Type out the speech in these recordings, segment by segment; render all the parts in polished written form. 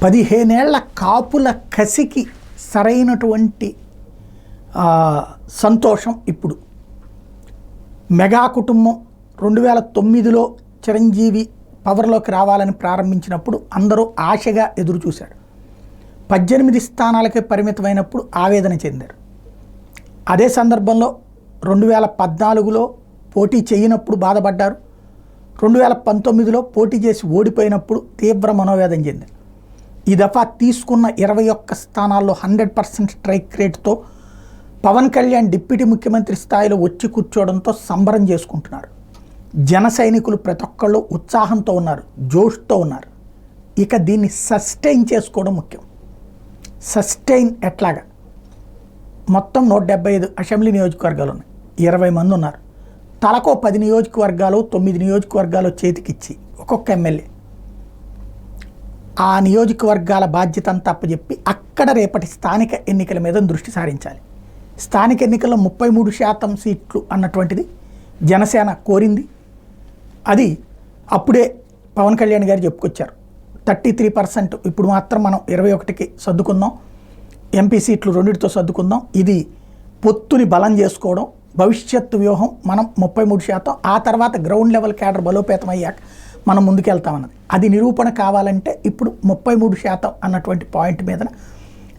15 ఏళ్ల కాపుల కసికి సరైనటువంటి సంతోషం ఇప్పుడు. మెగా కుటుంబం 2009లో చిరంజీవి పవర్లోకి రావాలని ప్రారంభించినప్పుడు అందరూ ఆశగా ఎదురు చూశారు. 18 స్థానాలకే పరిమితమైనప్పుడు ఆవేదన చెందారు. అదే సందర్భంలో 2014లో పోటీ చేయనప్పుడు బాధపడ్డారు. 2019లో పోటీ చేసి ఓడిపోయినప్పుడు తీవ్ర మనోవేదన చెందారు. ఈ దఫా తీసుకున్న 21 స్థానాల్లో 100% స్ట్రైక్ రేట్తో పవన్ కళ్యాణ్ డిప్యూటీ ముఖ్యమంత్రి స్థాయిలో వచ్చి కూర్చోవడంతో సంబరం చేసుకుంటున్నారు. జన సైనికులు ప్రతి ఒక్కళ్ళు ఉత్సాహంతో ఉన్నారు, జోష్తో ఉన్నారు. ఇక దీన్ని సస్టైన్ చేసుకోవడం ముఖ్యం. సస్టైన్ ఎట్లాగా? మొత్తం 175 అసెంబ్లీ నియోజకవర్గాలు ఉన్నాయి, 20 మంది ఉన్నారు. తలకో 10 నియోజకవర్గాలు 9 నియోజకవర్గాలు చేతికిచ్చి ఒక్కొక్క ఎమ్మెల్యే ఆ నియోజకవర్గాల బాధ్యత అంతా అప్పచెప్పి అక్కడ రేపటి స్థానిక ఎన్నికల మీద దృష్టి సారించాలి. స్థానిక ఎన్నికల్లో 33% సీట్లు అన్నటువంటిది జనసేన కోరింది. అది అప్పుడే పవన్ కళ్యాణ్ గారు చెప్పుకొచ్చారు. 33% ఇప్పుడు మాత్రం మనం 21కి సర్దుకుందాం, ఎంపీ సీట్లు 2తో సర్దుకుందాం, ఇది పొత్తుని బలం చేసుకోవడం, భవిష్యత్తు వ్యూహం మనం 33%, ఆ తర్వాత గ్రౌండ్ లెవెల్ క్యాడర్ బలోపేతం అయ్యాక మనం ముందుకెళ్తామన్నది. అది నిరూపణ కావాలంటే ఇప్పుడు 33% అన్నటువంటి పాయింట్ మీద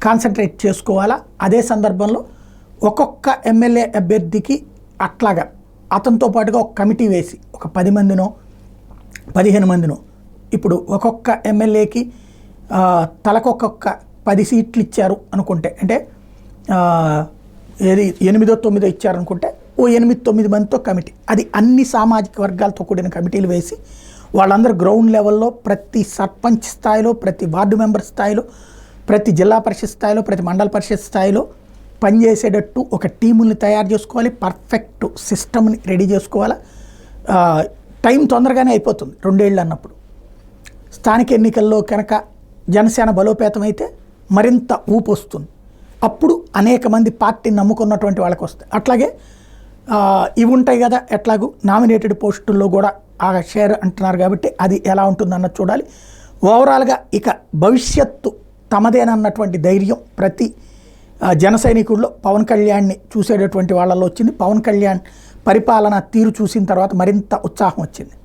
కాన్సన్ట్రేట్ చేసుకోవాలా. అదే సందర్భంలో ఒక్కొక్క ఎమ్మెల్యే అభ్యర్థికి అట్లాగా అతనితో పాటుగా ఒక కమిటీ వేసి ఒక 10 మందినో 15 మందినో ఇప్పుడు ఒక్కొక్క ఎమ్మెల్యేకి తలకొక్కొక్క 10 సీట్లు ఇచ్చారు అనుకుంటే, అంటే ఏది 8-9 ఇచ్చారనుకుంటే ఓ 8-9 మందితో కమిటీ, అది అన్ని సామాజిక వర్గాలతో కూడిన కమిటీలు వేసి వాళ్ళందరూ గ్రౌండ్ లెవెల్లో ప్రతి సర్పంచ్ స్థాయిలో, ప్రతి వార్డు మెంబర్ స్థాయిలో, ప్రతి జిల్లా పరిషత్ స్థాయిలో, ప్రతి మండల పరిషత్ స్థాయిలో పనిచేసేటట్టు ఒక టీముల్ని తయారు చేసుకోవాలి. పర్ఫెక్ట్ సిస్టమ్ని రెడీ చేసుకోవాలి. టైం తొందరగానే అయిపోతుంది 2 ఏళ్ళు అన్నప్పుడు. స్థానిక ఎన్నికల్లో కనుక జనసేన బలోపేతం అయితే మరింత ఊపు వస్తుంది. అప్పుడు అనేక మంది పార్టీని నమ్ముకున్నటువంటి వాళ్ళకి వస్తాయి. అట్లాగే ఇవి ఉంటాయి కదా, ఎట్లాగూ నామినేటెడ్ పోస్టుల్లో కూడా ఆ షేర్ అంటున్నారు కాబట్టి అది ఎలా ఉంటుందన్నది చూడాలి. ఓవరాల్గా ఇక భవిష్యత్తు తమదేనన్నటువంటి ధైర్యం ప్రతి జన సైనికుల్లో పవన్ కళ్యాణ్ని చూసేటటువంటి వాళ్ళలో వచ్చింది. పవన్ కళ్యాణ్ పరిపాలన తీరు చూసిన తర్వాత మరింత ఉత్సాహం వచ్చింది.